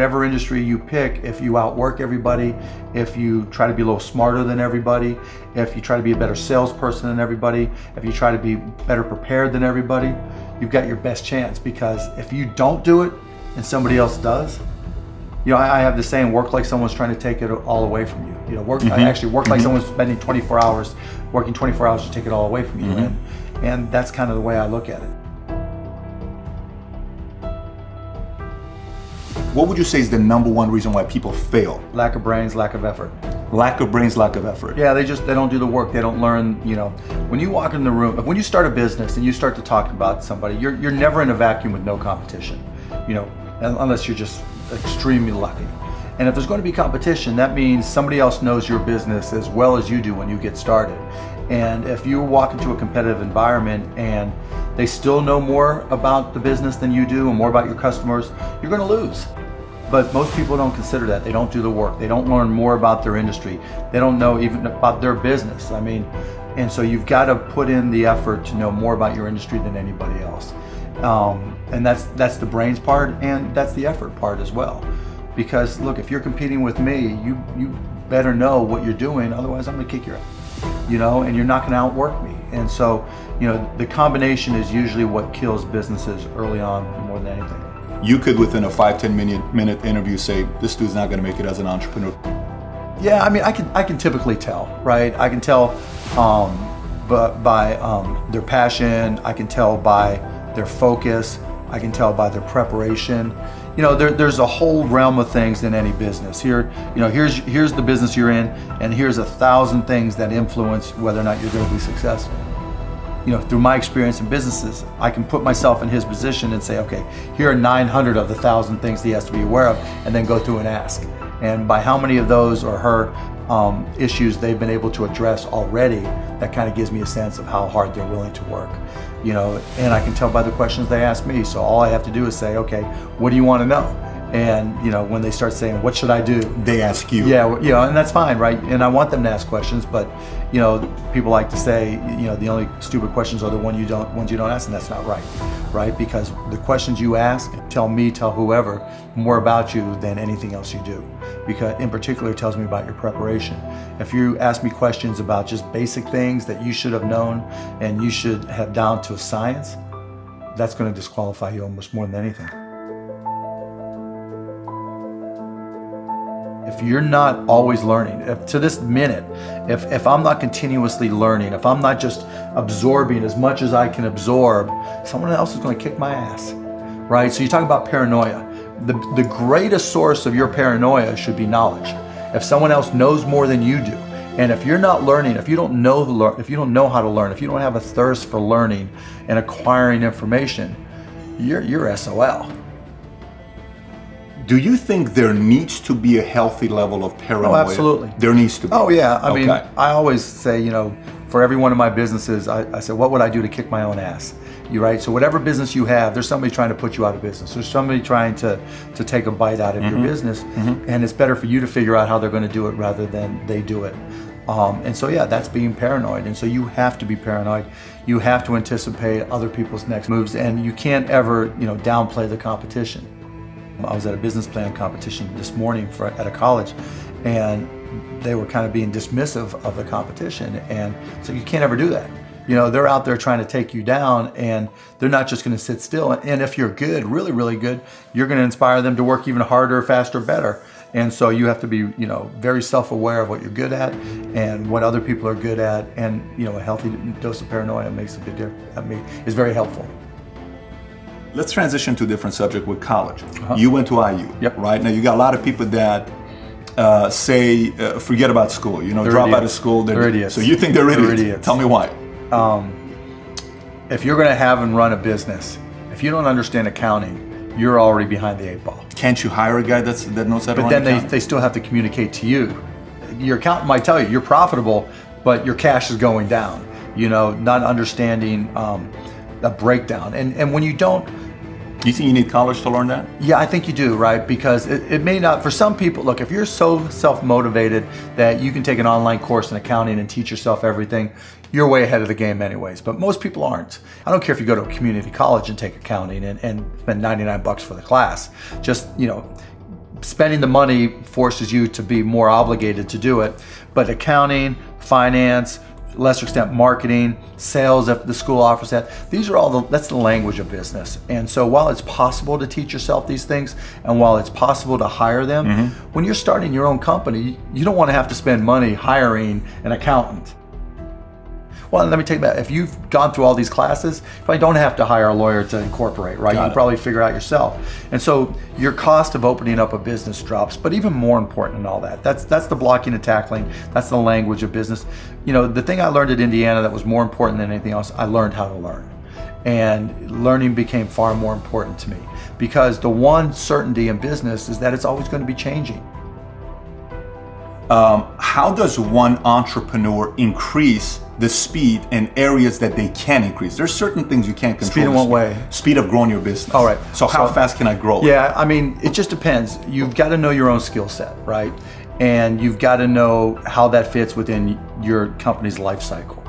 whatever industry you pick, if you outwork everybody, if you try to be a little smarter than everybody, if you try to be a better salesperson than everybody, if you try to be better prepared than everybody, you've got your best chance. Because if you don't do it and somebody else does, I have the saying, work like someone's trying to take it all away from you. Work like someone's spending 24 hours, working 24 hours to take it all away from you. And that's kind of the way I look at it. What would you say is the number one reason why people fail? Lack of brains, lack of effort. Lack of brains, lack of effort. Yeah, they don't do the work. They don't learn. When you walk in the room, when you start a business and you start to talk about somebody, you're never in a vacuum with no competition. Unless you're just extremely lucky. And if there's going to be competition, that means somebody else knows your business as well as you do when you get started. And if you walk into a competitive environment and they still know more about the business than you do and more about your customers, you're going to lose. But most people don't consider that. They don't do the work. They don't learn more about their industry. They don't know even about their business. And so you've got to put in the effort to know more about your industry than anybody else. And that's the brains part, and that's the effort part as well. Because look, if you're competing with me, you better know what you're doing, otherwise I'm gonna kick your ass. And you're not gonna outwork me. And so, the combination is usually what kills businesses early on more than anything. You could, within a 5-10 minute interview, say, this dude's not gonna make it as an entrepreneur. Yeah, I can typically tell, right? I can tell by their passion, I can tell by their focus, I can tell by their preparation. There's a whole realm of things in any business. Here's the business you're in, and here's 1,000 things that influence whether or not you're going to be successful. Through my experience in businesses, I can put myself in his position and say, okay, here are 900 of the 1,000 things he has to be aware of, and then go through and ask. And by how many of those or her issues they've been able to address already, that kind of gives me a sense of how hard they're willing to work. And I can tell by the questions they ask me. So all I have to do is say, okay, what do you want to know? And when they start saying, what should I do? They ask you. Yeah, and that's fine, right? And I want them to ask questions, but people like to say, the only stupid questions are the ones you don't ask, and that's not right? Because the questions you ask tell whoever more about you than anything else you do. Because in particular, it tells me about your preparation. If you ask me questions about just basic things that you should have known and you should have down to a science, that's going to disqualify you almost more than anything. If you're not always learning, to this minute, if I'm not continuously learning, if I'm not just absorbing as much as I can absorb, someone else is going to kick my ass, right? So you talk about paranoia. The greatest source of your paranoia should be knowledge. If someone else knows more than you do, and if you're not learning, if you don't know how to learn, if you don't have a thirst for learning and acquiring information, you're SOL. Do you think there needs to be a healthy level of paranoia? Oh, absolutely. There needs to be. Oh, yeah. I mean, I always say, for every one of my businesses, I said, what would I do to kick my own ass? You're right. So whatever business you have, there's somebody trying to put you out of business. There's somebody trying to take a bite out of your business. And it's better for you to figure out how they're going to do it rather than they do it. And so, yeah, that's being paranoid. And so you have to be paranoid. You have to anticipate other people's next moves, and you can't ever, downplay the competition. I was at a business plan competition this morning at a college, and they were kind of being dismissive of the competition. And so you can't ever do that. They're out there trying to take you down, and they're not just going to sit still. And if you're good, really, really good, you're going to inspire them to work even harder, faster, better. And so you have to be, very self-aware of what you're good at and what other people are good at. And, a healthy dose of paranoia makes a big difference. Is very helpful. Let's transition to a different subject with college. You went to IU, Yep. right? Now you got a lot of people that say, forget about school, drop out of school. They're idiots. So you think they're idiots? They're idiots. Tell me why. If you're going to have and run a business, if you don't understand accounting, you're already behind the 8 ball. Can't you hire a guy that knows how to run But then accounting? they still have to communicate to you. Your accountant might tell you you're profitable, but your cash is going down. Not understanding a breakdown. And when you don't, Do you think you need college to learn that? yeah, I think you do, right? Because it may not, for some people, look, if you're so self-motivated that you can take an online course in accounting and teach yourself everything, you're way ahead of the game anyways. But most people aren't. I don't care if you go to a community college and take accounting and spend $99 for the class. Just, spending the money forces you to be more obligated to do it. But accounting, finance, lesser extent marketing, sales if the school offers that, these are all that's the language of business. And so while it's possible to teach yourself these things, and while it's possible to hire them, when you're starting your own company, you don't want to have to spend money hiring an accountant. Well, let me tell you that if you've gone through all these classes, you probably don't have to hire a lawyer to incorporate, right? You can probably figure out yourself. And so your cost of opening up a business drops. But even more important than all that, that's the blocking and tackling. That's the language of business. You know, the thing I learned at Indiana that was more important than anything else, I learned how to learn. And learning became far more important to me, because the one certainty in business is that it's always going to be changing. How does one entrepreneur increase the speed in areas that they can increase? There's certain things you can't control. Speed in what way? Speed of growing your business. All right. So how fast can I grow? Yeah, I mean, it just depends. You've got to know your own skill set, right? And you've got to know how that fits within your company's life cycle.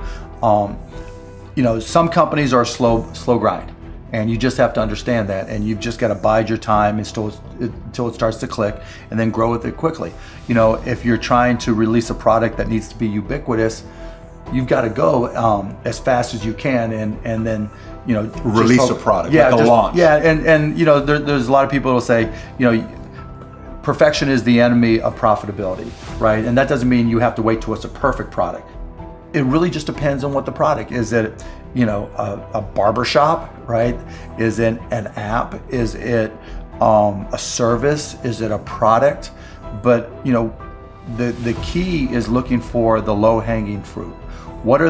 You know, some companies are slow grind. And you just have to understand that, and you've just got to bide your time until it starts to click, and then grow with it quickly. You know, if you're trying to release a product that needs to be ubiquitous, you've got to go as fast as you can, and then, you know, release a product, yeah, like a launch. Yeah, and you know, there's a lot of people who will say, you know, perfection is the enemy of profitability, right? And that doesn't mean you have to wait till it's a perfect product. It really just depends on what the product is. It, you know, a barbershop, right? Is it an app? Is it a service? Is it a product? But, you know, the key is looking for the low-hanging fruit. What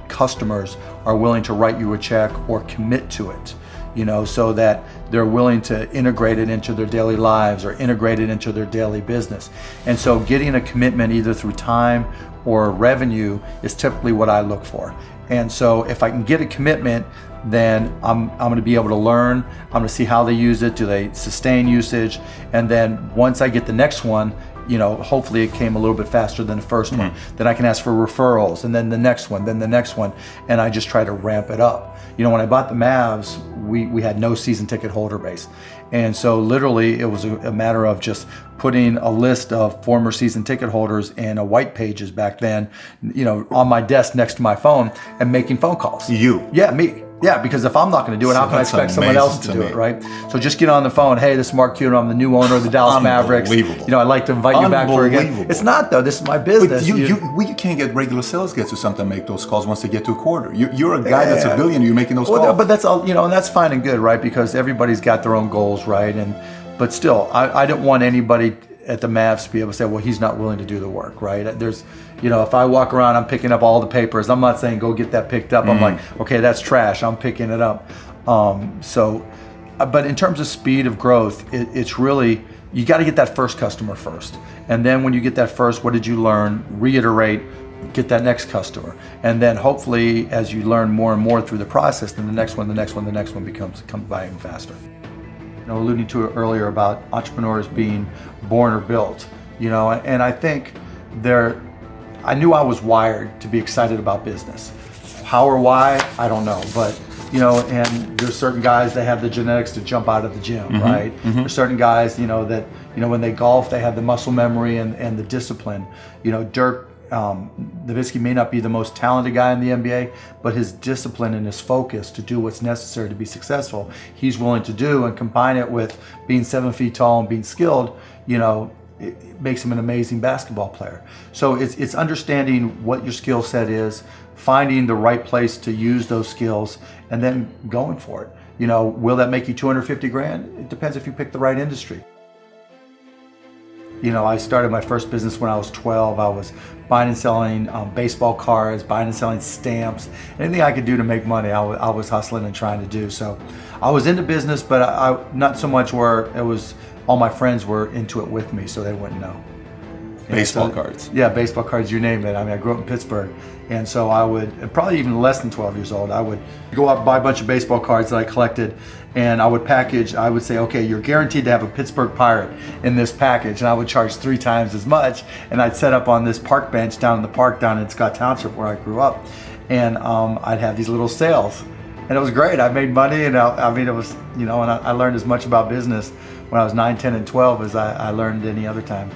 customers are willing to write you a check or commit to it? You know, so that they're willing to integrate it into their daily lives or integrate it into their daily business. And so getting a commitment either through time or revenue is typically what I look for. And so if I can get a commitment, then I'm going to be able to learn. I'm going to see how they use it. Do they sustain usage? And then once I get the next one, you know, hopefully it came a little bit faster than the first one. Then I can ask for referrals, and then the next one, then the next one, and I just try to ramp it up. You know, when I bought the Mavs, we had no season ticket holder base. And so literally it was a matter of just putting a list of former season ticket holders in a white pages back then, you know, on my desk next to my phone, and making phone calls. You? Yeah, me. Yeah, because if I'm not going to do it, how can I expect someone else to do it, right? So just get on the phone. Hey, this is Mark Cuban. I'm the new owner of the Dallas Mavericks. You know, I'd like to invite you back for again. It's not, though. This is my business. But you can't get regular sales guys or something to make those calls once they get to a quarter. You're a guy that's a billionaire. You're making those calls. But that's all, you know, and that's fine and good, right? Because everybody's got their own goals, right? But still, I didn't want anybody at the Mavs to be able to say, well, he's not willing to do the work, right? There's, you know, if I walk around, I'm picking up all the papers. I'm not saying go get that picked up. I'm like, okay, that's trash. I'm picking it up. But in terms of speed of growth, it's really, you got to get that first customer first. And then when you get that first, what did you learn? Reiterate, get that next customer. And then hopefully, as you learn more and more through the process, then the next one comes by even faster. You know, alluding to it earlier about entrepreneurs being born or built, you know, and I think I knew I was wired to be excited about business. How or why, I don't know, but, you know, and there's certain guys that have the genetics to jump out of the gym, right? There's certain guys, you know, that, you know, when they golf, they have the muscle memory and the discipline. You know, Dirk Nowitzki may not be the most talented guy in the NBA, but his discipline and his focus to do what's necessary to be successful, he's willing to do, and combine it with being 7 feet tall and being skilled, you know, it makes him an amazing basketball player. So it's understanding what your skill set is, finding the right place to use those skills, and then going for it. You know, will that make you 250 grand? It depends if you pick the right industry. You know, I started my first business when I was 12. I was buying and selling baseball cards, buying and selling stamps. Anything I could do to make money, I was hustling and trying to do. So I was into business, but I not so much where it was, all my friends were into it with me, so they wouldn't know. Baseball cards. Yeah, baseball cards, you name it. I mean, I grew up in Pittsburgh. And so I would, probably even less than 12 years old, I would go out and buy a bunch of baseball cards that I collected, and I would package, I would say, okay, you're guaranteed to have a Pittsburgh Pirate in this package, and I would charge 3 times as much, and I'd set up on this park bench down in the park down in Scott Township where I grew up, and I'd have these little sales, and it was great. I made money, and I mean, it was, you know, and I learned as much about business. when I was 9, 10, and 12 as I learned any other time.